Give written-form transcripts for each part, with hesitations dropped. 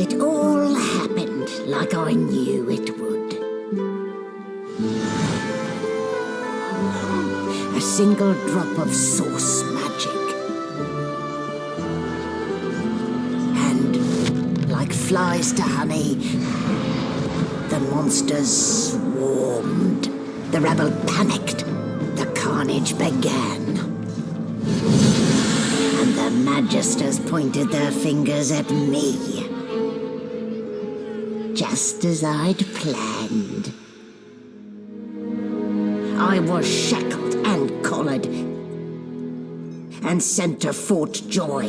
It all happened like I knew it would. A single drop of source magic. And, like flies to honey, the monsters swarmed. The rebel panicked. The carnage began. And the Magisters pointed their fingers at me. Just as I'd planned. I was shackled and collared and sent to Fort Joy.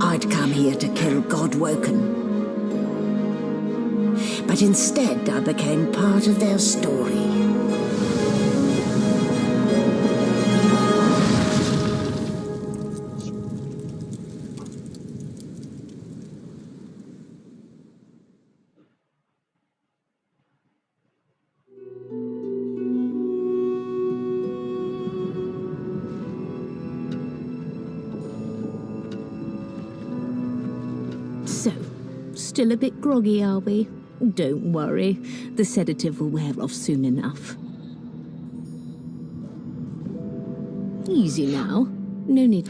I'd come here to kill Godwoken. But instead I became part of their story. So, still a bit groggy, are we? Don't worry, the sedative will wear off soon enough. Easy now, no need.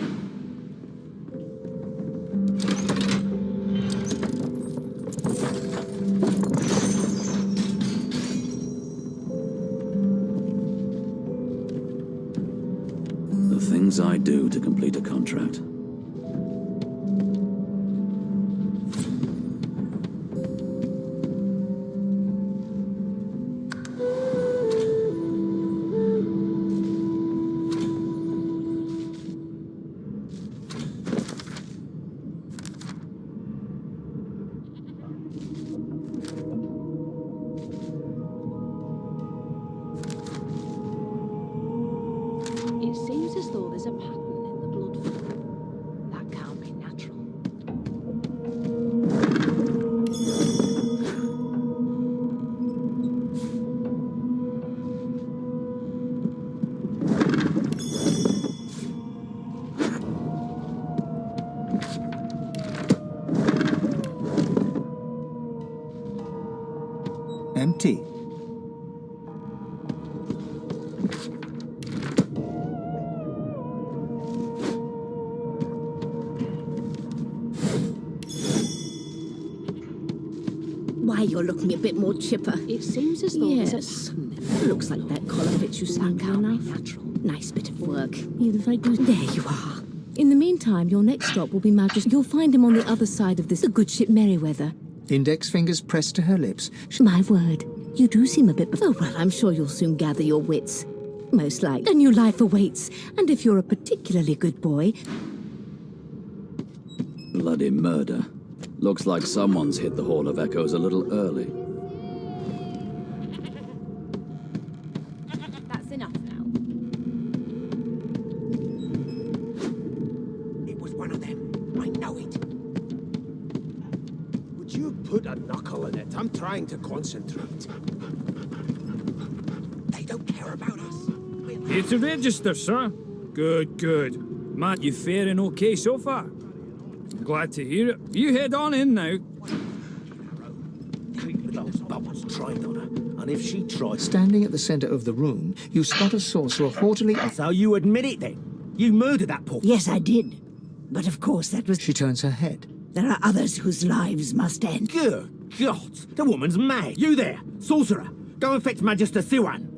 The things I do to complete a contract. It seems as though there's a pattern in the blood flow. That can't be natural. Empty. Why, you're looking a bit more chipper. It seems as though there's a Yes. pattern in the Looks like that collar fits you That snugly can't be enough. natural. Nice bit of work. Even if I do... There you are. In the meantime, your next stop will be Magus. You'll find him on the other side of this. The good ship Merryweather. Index fingers pressed to her lips. My word, you do seem a bit... Oh, well, I'm sure you'll soon gather your wits. Most likely. A new life awaits. And if you're a particularly good boy... Bloody murder. Looks like someone's hit the Hall of Echoes a little early. That's enough now. It was one of them. I know it. Would you put a knuckle in it? I'm trying to concentrate. They don't care about us. Here to register, sir. Good, good. Matt, you faring okay so far? Glad to hear it. You head on in now. Keep those bubbles trained on her. And if she tries... Standing at the center of the room, you spot a sorcerer haughtily... So you admit it then? You murdered that poor... Yes, I did. But of course that was... She turns her head. There are others whose lives must end. Good God! The woman's mad. You there, sorcerer. Go and fetch Magister Siwan.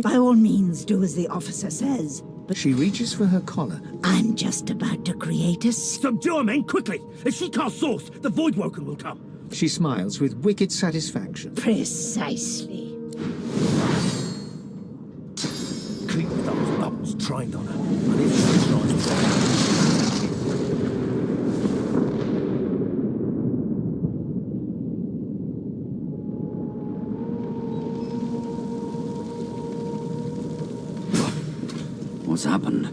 By all means, do as the officer says. But She reaches for her collar. I'm just about to create a... Subdue her, men, quickly! If she casts source, the Voidwoken will come. She smiles with wicked satisfaction. Precisely. Keep those bubbles trained on her. And if she tries... What's happened?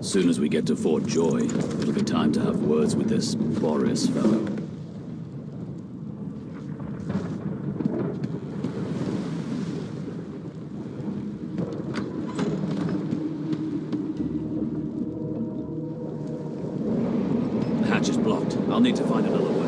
Soon as we get to Fort Joy, it'll be time to have words with this Boris fellow. The hatch is blocked. I'll need to find another way.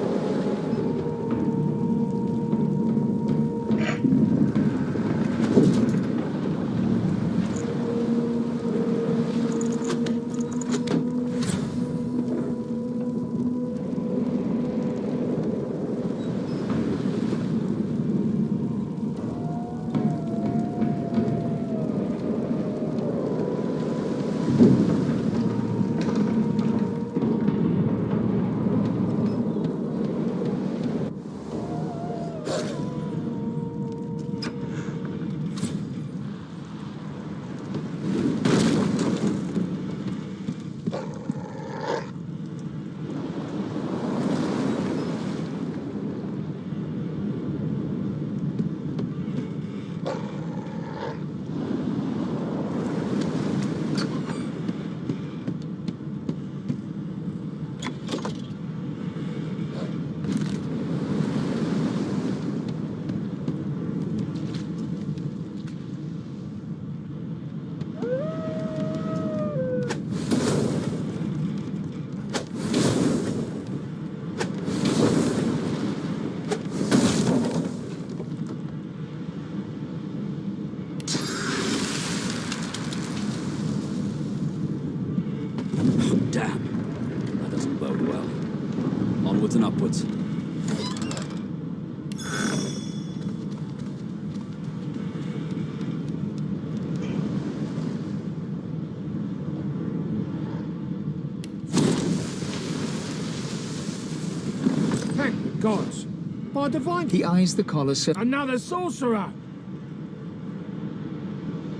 gods. By divine... He eyes the collar. Another sorcerer!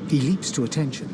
He leaps to attention.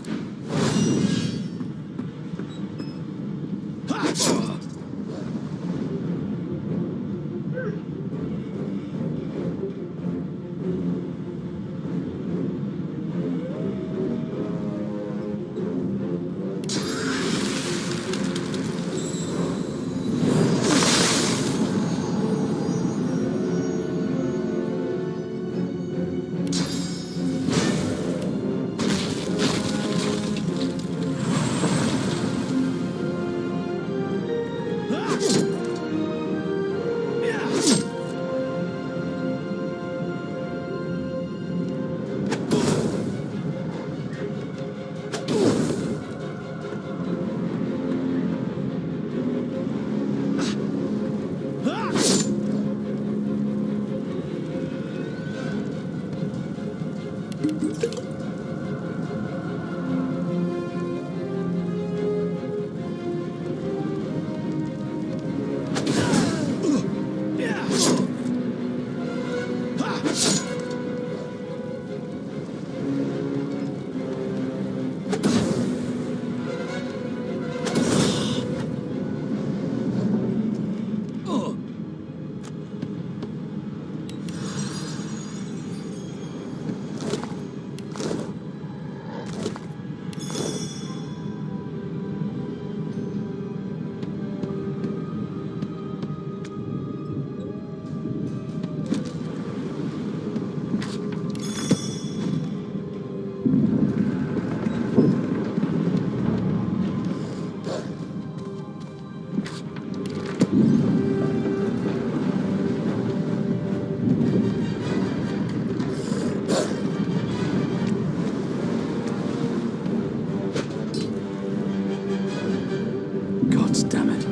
Damn it.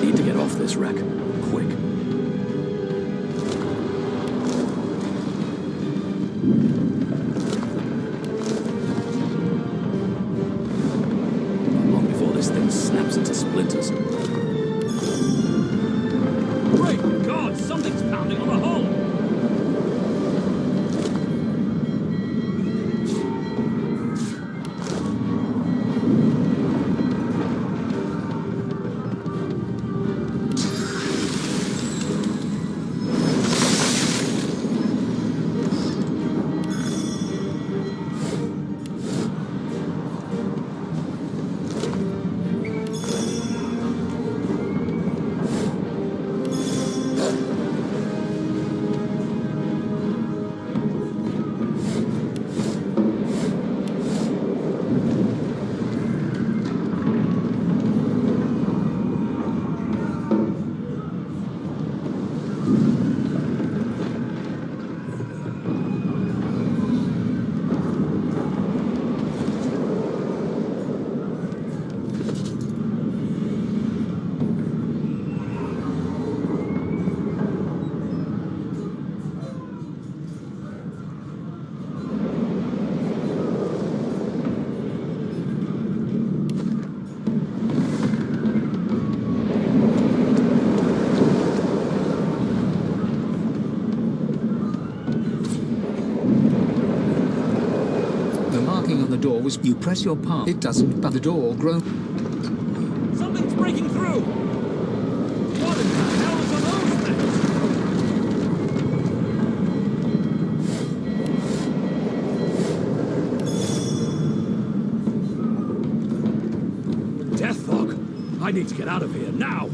Need to get off this wreck. Quick. Not long before this thing snaps into splinters. Great God! Something's pounding on the hull! On the door was you press your palm. It doesn't, but the door grows. Something's breaking through! What in the hell is those things? Death fog! I need to get out of here now!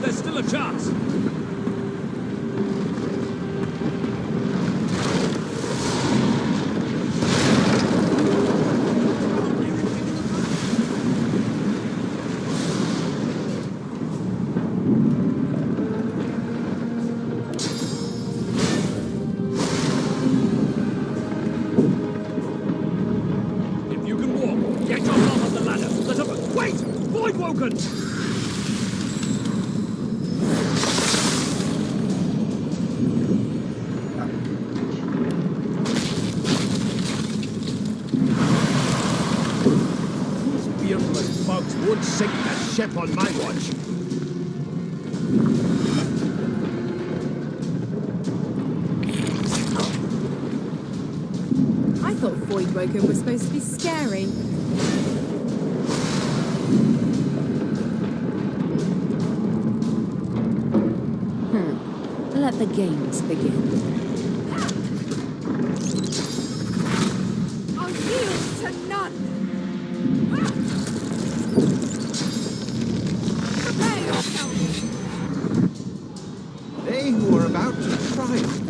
there's still a chance. If you can walk, get your arm up the ladder. Let up. Wait! Void Woken! These beardless bugs would sink the ship on my watch. I thought Void Woken was supposed to be scary. Let the games begin. I'll yield to none! Prepare yourself! They who are about to triumph.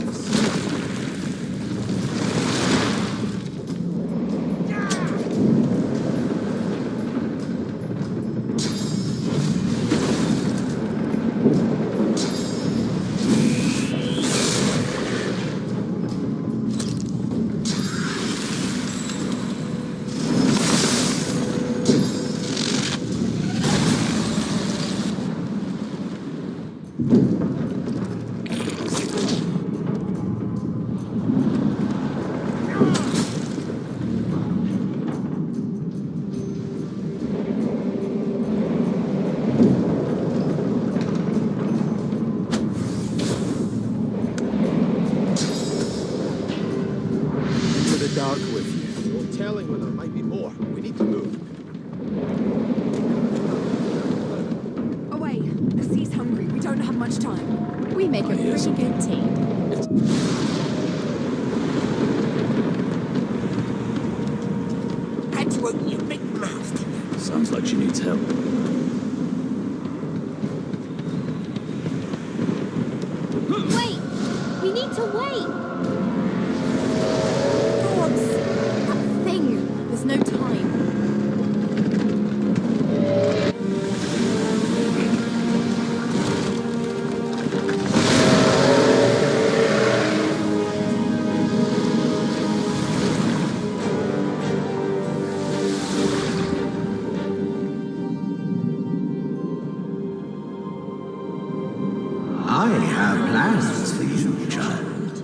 Into the dark with you. No telling when there might be more. We need to move. Away! The sea's hungry. We don't have much time. We make a hear pretty something. good team. How'd you open your big mouth? Sounds like she needs help. Wait! We need to wait! Gods! That thing! There's no time. I have plans for you, child.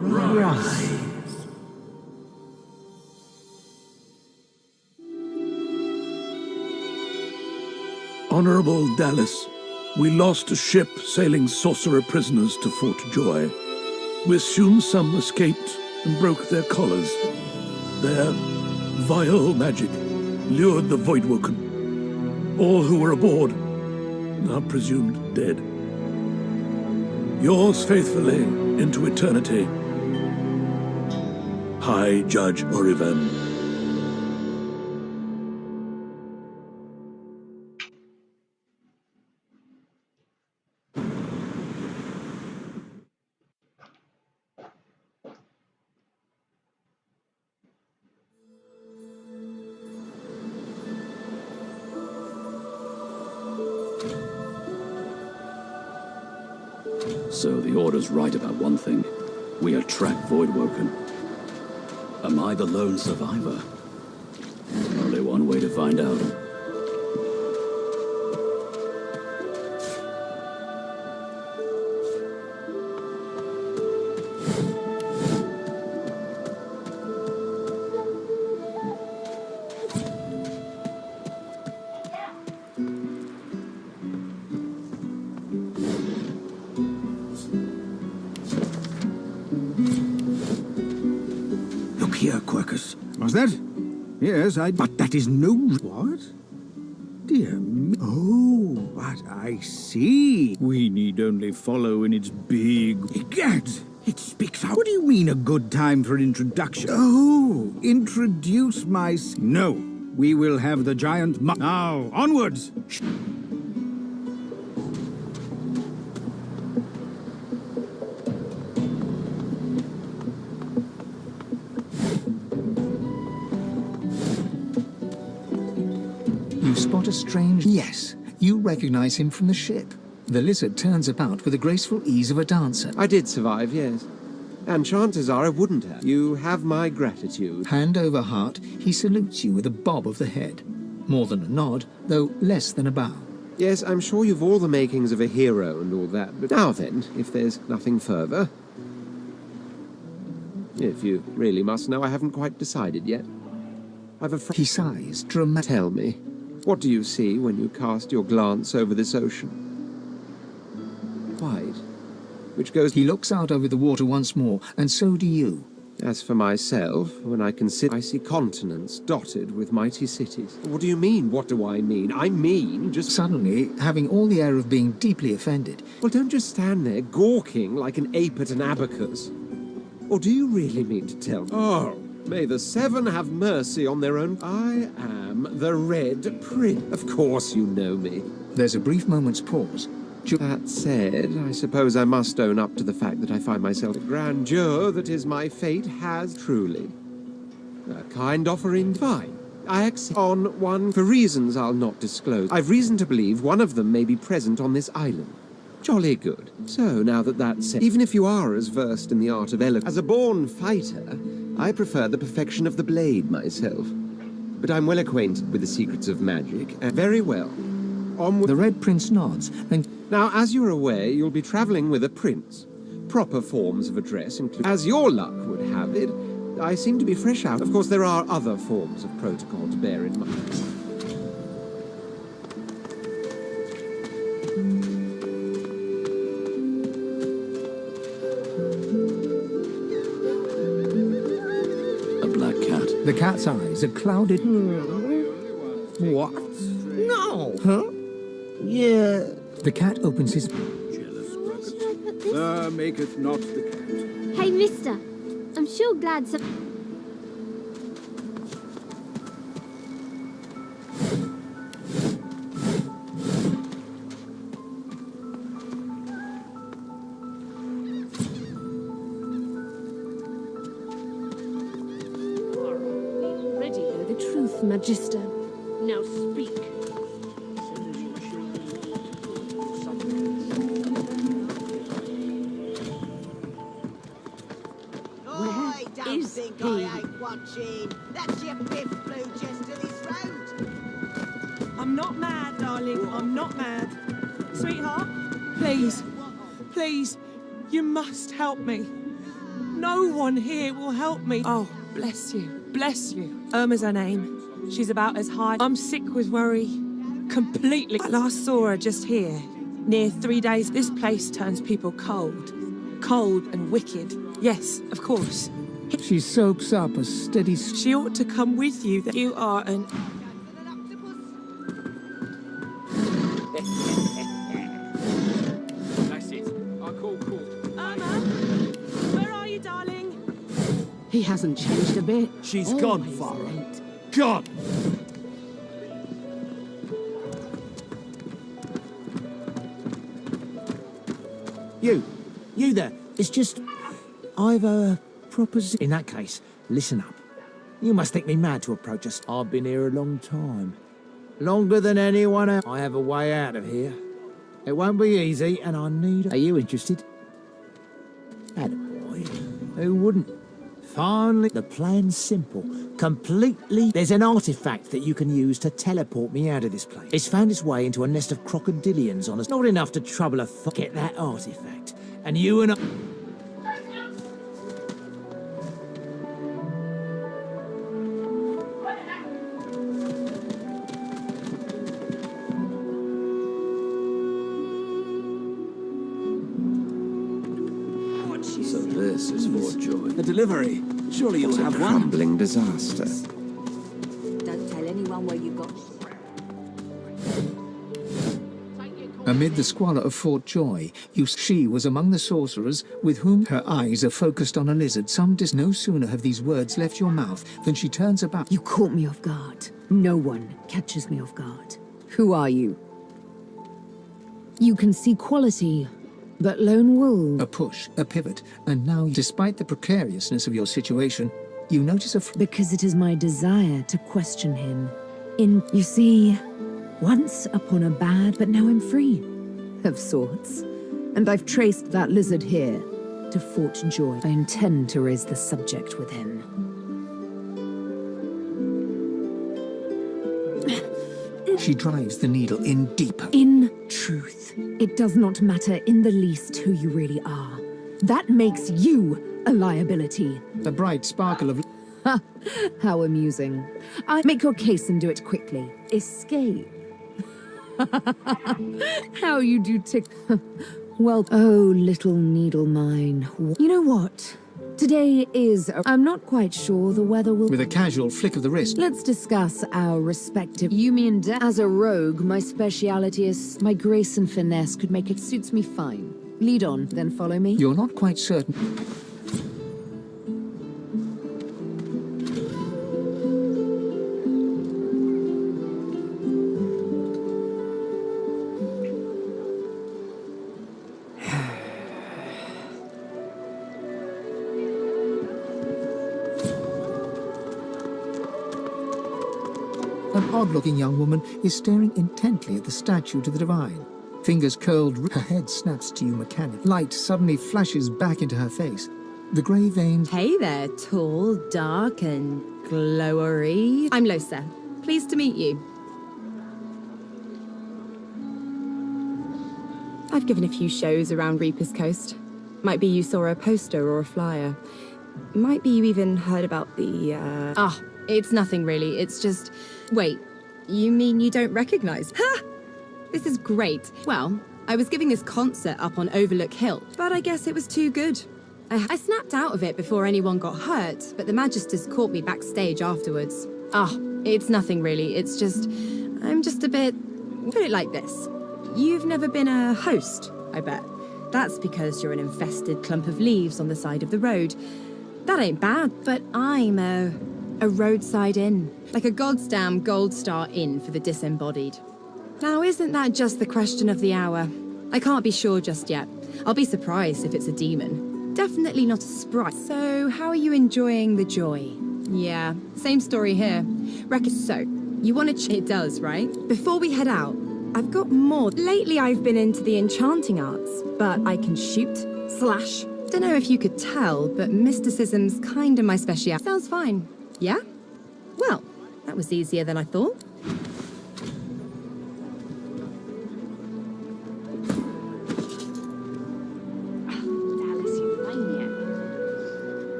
Rise. Honorable Dallas, we lost a ship sailing sorcerer prisoners to Fort Joy. We assume some escaped and broke their collars. Their vile magic lured the Voidwoken. All who were aboard are presumed dead. Yours faithfully into eternity, High Judge Oriven. So the Order's right about one thing. We attract Voidwoken. Am I the lone survivor? Only one way to find out. Look here, Quercus. Was that? Yes, But that is no... What? Dear me. Oh, but I see. We need only follow in its big... Egad! It speaks out. What do you mean, a good time for an introduction? Oh, introduce my... No, we will have the giant... Now, onwards! You spot a strange... Yes, you recognize him from the ship. The lizard turns about with the graceful ease of a dancer. I did survive, yes. And chances are I wouldn't have. You have my gratitude. Hand over heart, he salutes you with a bob of the head. More than a nod, though less than a bow. Yes, I'm sure you've all the makings of a hero and all that, but now then, if there's nothing further... If you really must know, I haven't quite decided yet. I've a friend... He sighs, dramatic. Tell me, what do you see when you cast your glance over this ocean? White, which goes... He looks out over the water once more, and so do you. As for myself, when I consider... I see continents dotted with mighty cities. What do you mean? What do I mean? I mean just... Suddenly, having all the air of being deeply offended. Well, don't just stand there gawking like an ape at an abacus. Or do you really mean to tell me? Oh, may the seven have mercy on their own... I am the Red Prince. Of course you know me. There's a brief moment's pause. That said, I suppose I must own up to the fact that I find myself the grandeur that is my fate has truly. A kind offering fine. I accept on one for reasons I'll not disclose. I've reason to believe one of them may be present on this island. Jolly good. So, now that that's said, even if you are as versed in the art of eloquence, as a born fighter, I prefer the perfection of the blade myself. But I'm well acquainted with the secrets of magic, and very well. The Red Prince nods, and... Now, as you're aware, you'll be traveling with a prince. Proper forms of address include... As your luck would have it, I seem to be fresh out. Of course, there are other forms of protocol to bear in mind. A black cat. The cat's eyes are clouded. What? No! Huh? Yeah. The cat opens his... Maketh not the cat. Hey, mister. I'm sure glad some... Ready know the truth, Magister. Now speak. Watching. That's your biff flew just to this road. I'm not mad, darling. I'm not mad. Sweetheart, please, please, you must help me. No one here will help me. Oh, bless you, bless you. Irma's her name. She's about as high. I'm sick with worry. Completely. I last saw her just here. Near 3 days. This place turns people cold. Cold and wicked. Yes, of course. She soaks up a steady... She ought to come with you. That you are an... That's it. I call cool. Irma, where are you, darling? He hasn't changed a bit. She's gone, Farah. Gone! You there. It's just... I've a proposition. In that case, listen up. You must think me mad to approach us. I've been here a long time. Longer than anyone else. I have a way out of here. It won't be easy, and I need... Are you interested? Attaboy. Who wouldn't? Finally, the plan's simple. Completely... There's an artifact that you can use to teleport me out of this place. It's found its way into a nest of crocodilians on us. Not enough to trouble a get that artifact. And you and I... So this is Fort Joy. A delivery. Surely you'll have one. Crumbling disaster. Don't tell anyone where you got... Amid the squalor of Fort Joy, she was among the sorcerers with whom her eyes are focused on a lizard. No sooner have these words left your mouth than she turns about. You caught me off guard. No one catches me off guard. Who are you? You can see quality, but lone wolf. A push, a pivot, and now, despite the precariousness of your situation, you notice Because it is my desire to question him. You see, Once upon a bad, but now I'm free. Of sorts. And I've traced that lizard here to Fort Joy. I intend to raise the subject with him. She drives the needle in deeper. In truth, it does not matter in the least who you really are. That makes you a liability. The bright sparkle of... Ha! How amusing. I make your case and do it quickly. Escape. How you do tick... Well, oh, little needle mine. You know what? Today is... I'm not quite sure the weather will... With a casual flick of the wrist. Let's discuss our respective... You mean as a rogue, my speciality is... My grace and finesse could make it suits me fine. Lead on, then follow me. You're not quite certain... An odd-looking young woman is staring intently at the statue to the divine. Fingers curled, her head snaps to you mechanically. Light suddenly flashes back into her face. The grey veins... Hey there, tall, dark, and glowery. I'm Losa. Pleased to meet you. I've given a few shows around Reaper's Coast. Might be you saw a poster or a flyer. Might be you even heard about the, it's nothing really. It's just... Wait, you mean you don't recognize? Ha! This is great. Well, I was giving this concert up on Overlook Hill, but I guess it was too good. I snapped out of it before anyone got hurt, but the Magisters caught me backstage afterwards. It's nothing really. It's just... I'm just a bit... Put it like this. You've never been a host, I bet. That's because you're an infested clump of leaves on the side of the road. That ain't bad, but I'm a roadside inn. Like a goddamn gold star inn for the disembodied. Now, isn't that just the question of the hour? I can't be sure just yet. I'll be surprised if it's a demon. Definitely not a sprite. So, how are you enjoying the joy? Yeah, same story here. So, you want to it does, right? Before we head out, I've got more. Lately, I've been into the enchanting arts, but I can shoot, slash. Don't know if you could tell, but mysticism's kinda my speciality. Sounds fine. Yeah? Well, that was easier than I thought. Dallas, you maniac.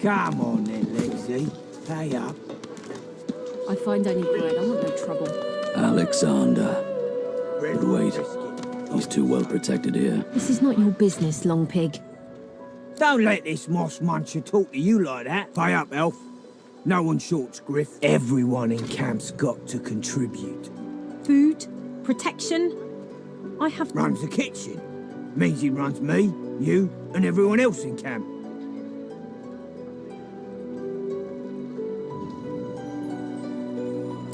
Come on then, Lexi. Pay up. I find I need bread. I want no trouble. Alexander. But wait, he's too well protected here. This is not your business, Long Pig. Don't let this moss muncher talk to you like that. Pay up, elf. No one shorts griff. Everyone in camp's got to contribute. Food? Protection? I have... Runs the kitchen. Means he runs me, you, and everyone else in camp.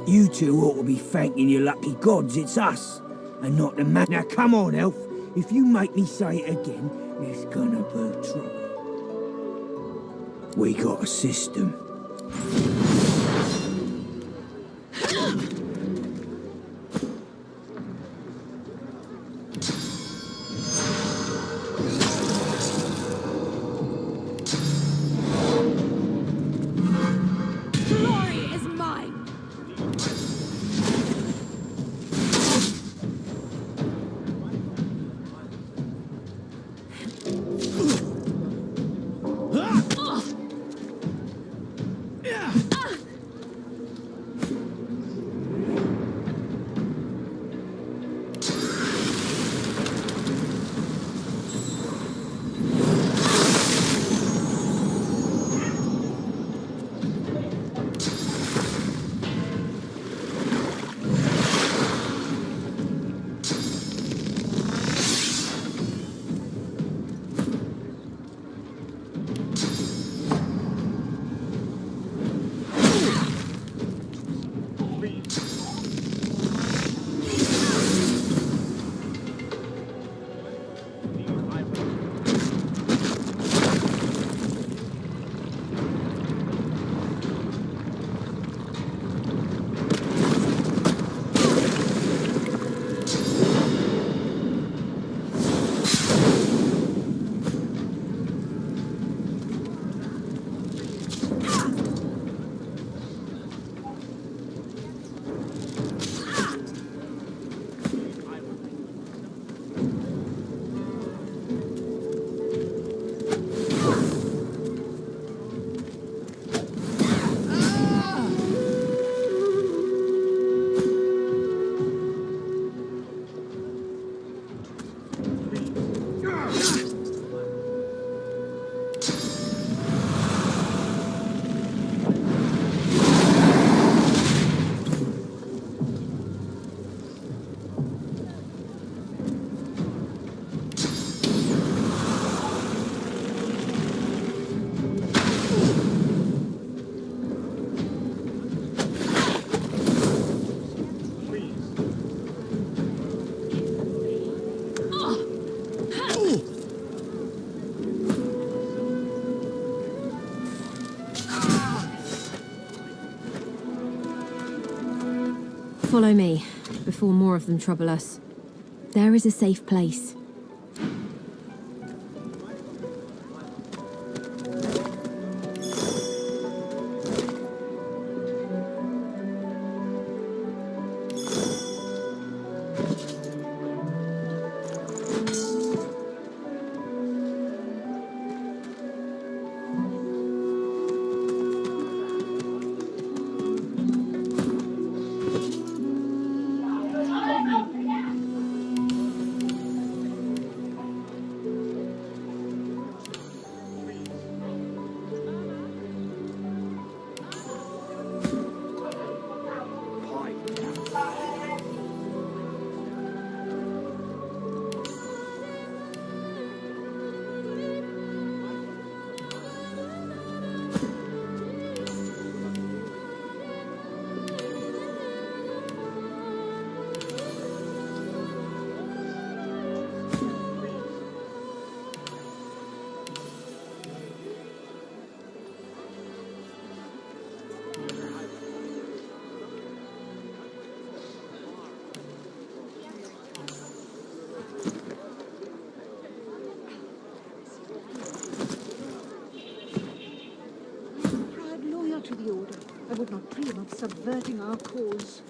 You two ought to be thanking your lucky gods it's us, and not the man. Now come on, elf. If you make me say it again, there's gonna be trouble. We got a system. Glory is mine. Follow me, before more of them trouble us. There is a safe place. To the Order. I would not dream of subverting our cause.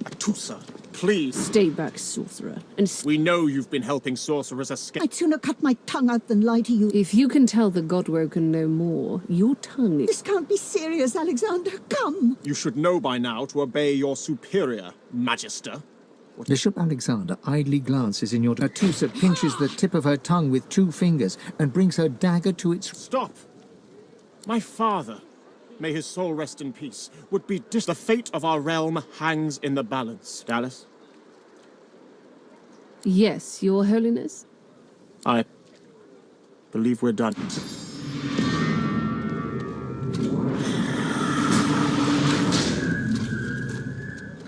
Atusa, please. Stay back, sorcerer. And we know you've been helping sorcerers escape. I'd sooner cut my tongue out than lie to you. if you can tell the Godwoken no more, your tongue is... This can't be serious, Alexander. Come. You should know by now to obey your superior, Magister. Bishop Alexander idly glances in your direction. Atusa pinches the tip of her tongue with 2 fingers and brings her dagger to its... Stop! My father, may his soul rest in peace, would be the fate of our realm hangs in the balance. Dallas? Yes, your holiness? I believe we're done.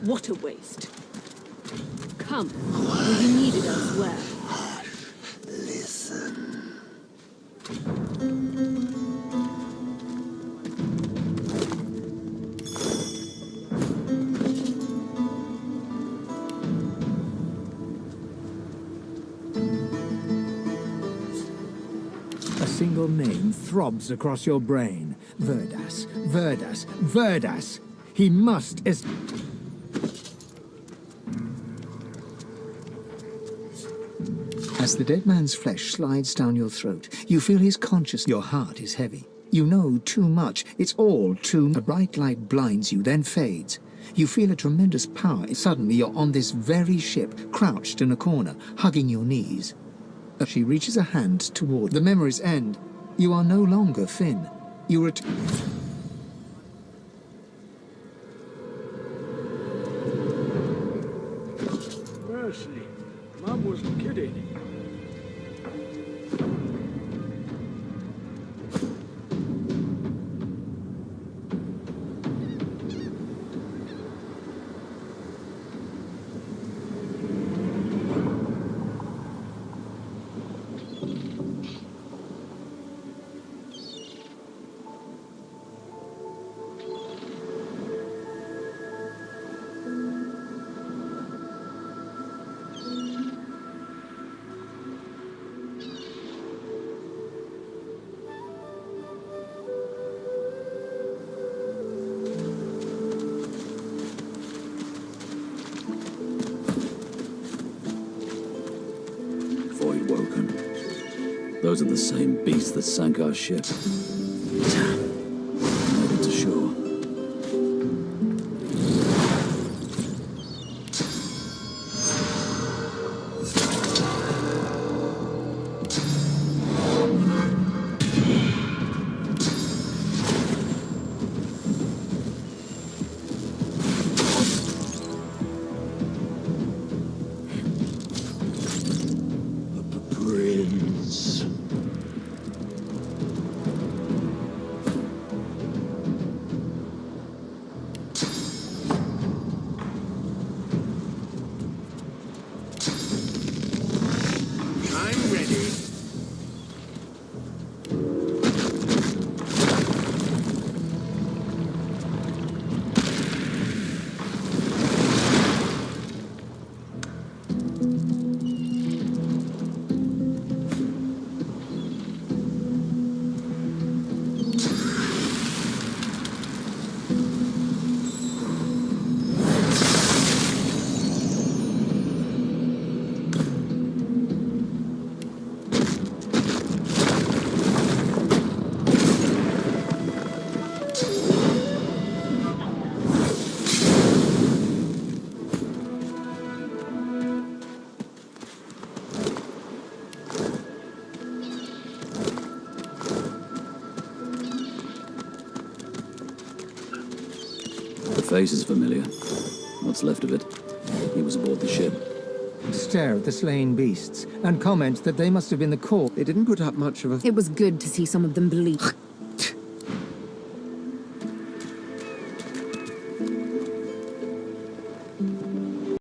What a waste. Come, will you need it elsewhere? Listen. A single name throbs across your brain. Verdas, Verdas, Verdas. He must es... As the dead man's flesh slides down your throat, you feel his consciousness. Your heart is heavy. You know too much. It's all too... A bright light blinds you, then fades. You feel a tremendous power. Suddenly you're on this very ship, crouched in a corner, hugging your knees. She reaches a hand toward the memories end. You are no longer Finn. You Mercy, Mum was kidding. Those are the same beasts that sank our ship. Made it to shore. face is familiar. What's left of it? He was aboard the ship. Stare at the slain beasts and comment that they must have been the core. They didn't put up much of a... It was good to see some of them bleed.